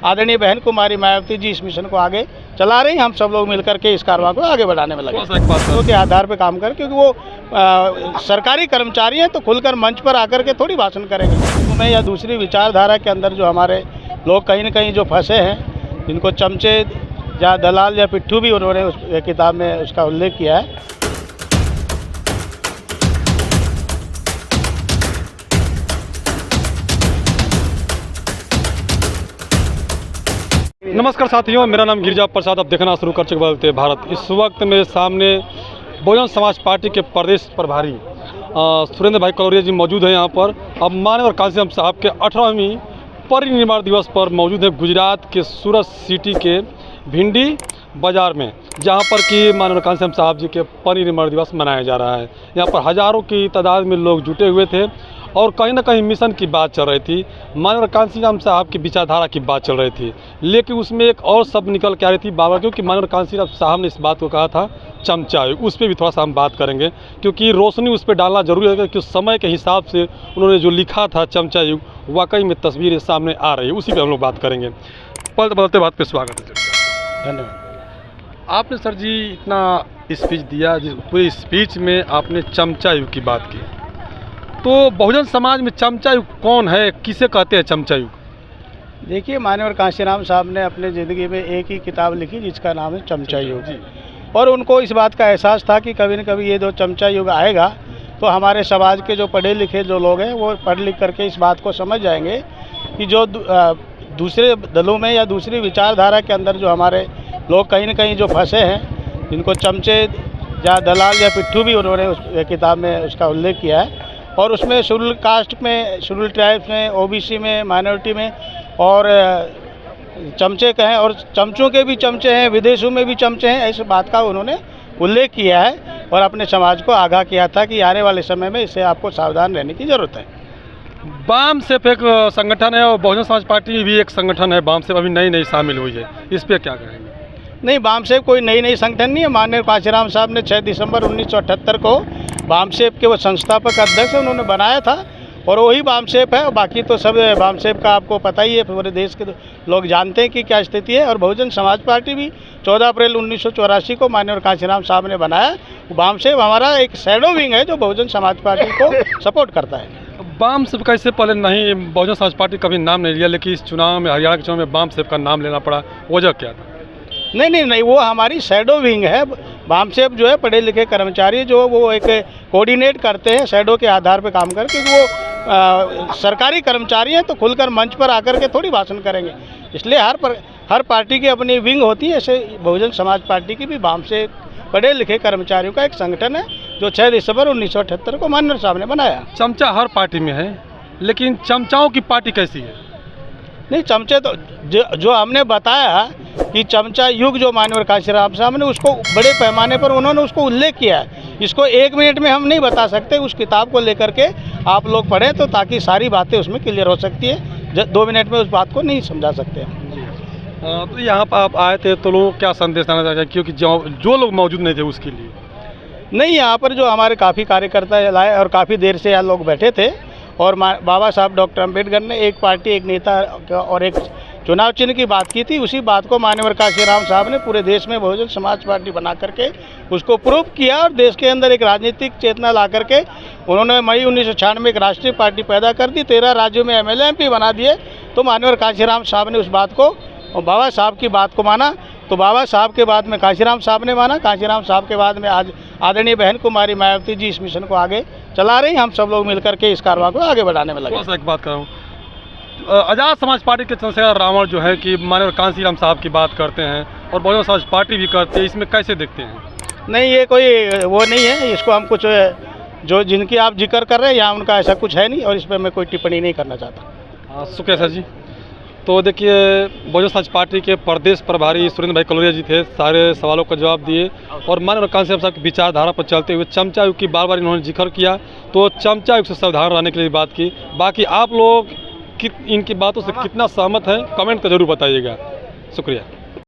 आदरणीय बहन कुमारी मायावती जी इस मिशन को आगे चला रही हैं। हम सब लोग मिलकर के इस कारवा को आगे बढ़ाने में लगे के आधार पर काम करें, क्योंकि वो सरकारी कर्मचारी हैं तो खुलकर मंच पर आकर के थोड़ी भाषण करेंगे। तो मैं या दूसरी विचारधारा के अंदर जो हमारे लोग कहीं न कहीं जो फंसे हैं, जिनको चमचे या दलाल या पिट्ठू भी उन्होंने उस किताब में उसका उल्लेख किया है। नमस्कार साथियों, मेरा नाम गिरिजा प्रसाद। अब देखना शुरू कर चुके बदलते भारत। इस वक्त मेरे सामने बहुजन समाज पार्टी के प्रदेश प्रभारी सुरेंद्र भाई कलौरिया जी मौजूद हैं यहाँ पर। अब माननीय कांसीराम साहब के 18वीं परिनिर्वाण दिवस पर मौजूद है गुजरात के सूरत सिटी के भिंडी बाज़ार में, जहाँ पर कि माननीय कांसीराम साहब जी के परिनिर्वाण दिवस मनाया जा रहा है। यहाँ पर हज़ारों की तादाद में लोग जुटे हुए थे और कहीं ना कहीं मिशन की बात चल रही थी, माननीय कांसीराम साहब की विचारधारा की बात चल रही थी। लेकिन उसमें एक और शब्द निकल के आ रही थी बाबा, क्योंकि माननीय कांसीराम साहब ने इस बात को कहा था चमचा युग। उस पर भी थोड़ा सा हम बात करेंगे, क्योंकि रोशनी उस पर डालना जरूरी है कि उस समय के हिसाब से उन्होंने जो लिखा था चमचा युग, वाकई में तस्वीरें सामने आ रही है। उसी पर हम लोग बात करेंगे। बदलते बात पर स्वागत है। धन्यवाद। आपने सर जी इतना स्पीच दिया, जिस पूरी स्पीच में आपने चमचा युग की बात की, तो बहुजन समाज में चमचा युग कौन है, किसे कहते हैं चमचा युग? देखिए, माननीय कांशीराम साहब ने अपने ज़िंदगी में एक ही किताब लिखी जिसका नाम है चमचा युग, और उनको इस बात का एहसास था कि कभी न कभी ये जो चमचा युग आएगा तो हमारे समाज के जो पढ़े लिखे जो लोग हैं वो पढ़ लिख करके इस बात को समझ जाएंगे कि जो दूसरे दलों में या दूसरी विचारधारा के अंदर जो हमारे लोग कहीं न कहीं जो फंसे हैं, जिनको चमचे या दलाल या पिट्ठू भी उन्होंने उस किताब में उसका उल्लेख किया है। और उसमें शेड्यूल कास्ट में, शेड्यूल ट्राइब्स में, ओबीसी में, माइनॉरिटी में और चमचे कहें और चमचों के भी चमचे हैं, विदेशों में भी चमचे हैं, ऐसी बात का उन्होंने उल्लेख किया है और अपने समाज को आगाह किया था कि आने वाले समय में इससे आपको सावधान रहने की ज़रूरत है। बाम सेफ एक संगठन है और बहुजन समाज पार्टी भी एक संगठन है, बाम सेफ अभी नई शामिल हुई है, इस पर क्या कहेंगे? नहीं, बामसेफ कोई नई संगठन नहीं है। माननीय कांशीराम साहब ने 6 दिसंबर 1978 को बामसेफ के वो संस्थापक अध्यक्ष उन्होंने बनाया था और वही बामसेफ है। और बाकी तो सब बामसेफ का आपको पता ही है, पूरे देश के लोग जानते हैं कि क्या स्थिति है। और बहुजन समाज पार्टी भी 14 अप्रैल 1984 को माननीय कांशीराम साहब ने बनाया। बामसेफ हमारा एक शैडो विंग है जो बहुजन समाज पार्टी को सपोर्ट करता है। बाम सेफ का इससे पहले नहीं बहुजन समाज पार्टी कभी नाम नहीं लिया, लेकिन इस चुनाव में, हरियाणा के चुनाव में बाम सेफ का नाम लेना पड़ा, वजह क्या था? नहीं, वो हमारी शैडो विंग है। बामसेफ जो है पढ़े लिखे कर्मचारी जो वो एक कोऑर्डिनेट करते हैं शैडो के आधार पर काम करके। वो सरकारी कर्मचारी हैं तो खुलकर मंच पर आकर के थोड़ी भाषण करेंगे, इसलिए हर पार्टी की अपनी विंग होती है। ऐसे बहुजन समाज पार्टी की भी बामसेफ पढ़े लिखे कर्मचारियों का एक संगठन है जो 6 दिसंबर 1978 को माननीय साहब ने बनाया। चमचा हर पार्टी में है, लेकिन चमचाओं की पार्टी कैसी है? नहीं, चमचे तो जो हमने बताया कि चमचा युग जो माननीय कांशीराम साहब ने उसको बड़े पैमाने पर उन्होंने उसको उल्लेख किया है। इसको 1 मिनट में हम नहीं बता सकते। उस किताब को लेकर के आप लोग पढ़ें तो ताकि सारी बातें उसमें क्लियर हो सकती है। 2 मिनट में उस बात को नहीं समझा सकते। तो यहाँ पर आप आए थे तो लोगों को क्या संदेश देना चाहते हैं, क्योंकि जो लोग मौजूद नहीं थे उसके लिए? नहीं, यहाँ पर जो हमारे काफ़ी कार्यकर्ता लाए और काफ़ी देर से यहाँ लोग बैठे थे और बाबा साहब डॉक्टर अम्बेडकर ने एक पार्टी, एक नेता और एक चुनाव चिन्ह की बात की थी। उसी बात को माननीय कांशीराम साहब ने पूरे देश में बहुजन समाज पार्टी बना करके उसको प्रूव किया और देश के अंदर एक राजनीतिक चेतना ला करके उन्होंने मई 1996 में एक राष्ट्रीय पार्टी पैदा कर दी। 13 राज्यों में MLA MP बना दिए। तो माननीय कांशीराम साहब ने उस बात को और बाबा साहब की बात को माना, तो बाबा साहब के बाद में कांशीराम साहब ने माना। कांशीराम साहब के बाद में आज आदरणीय बहन कुमारी मायावती जी इस मिशन को आगे चला रही हैं। हम सब लोग मिलकर के इस कारवा को आगे बढ़ाने में लगे। एक बात कर रहा हूँ, आज़ाद समाज पार्टी के चंद्रशेखर रावण जो है कि माननीय कांशीराम साहब की बात करते हैं और बहुजन समाज पार्टी भी करती है, इसमें कैसे देखते हैं? नहीं, ये कोई वो नहीं है। इसको हम कुछ जो जिनकी आप जिक्र कर रहे हैं यहाँ उनका ऐसा कुछ है नहीं और इस पर मैं कोई टिप्पणी नहीं करना चाहता। शुक्रिया सर जी। तो देखिए, बहुजन समाज पार्टी के प्रदेश प्रभारी सुरेंद्र भाई कलौरिया जी थे, सारे सवालों का जवाब दिए और माननीय कांसीराम साहब की विचारधारा पर चलते हुए चमचा युग की बार इन्होंने जिक्र किया, तो चमचा युग से सावधान रहने के लिए बात की। बाकी आप लोग इनकी बातों से कितना सहमत हैं, कमेंट कर जरूर बताइएगा। शुक्रिया।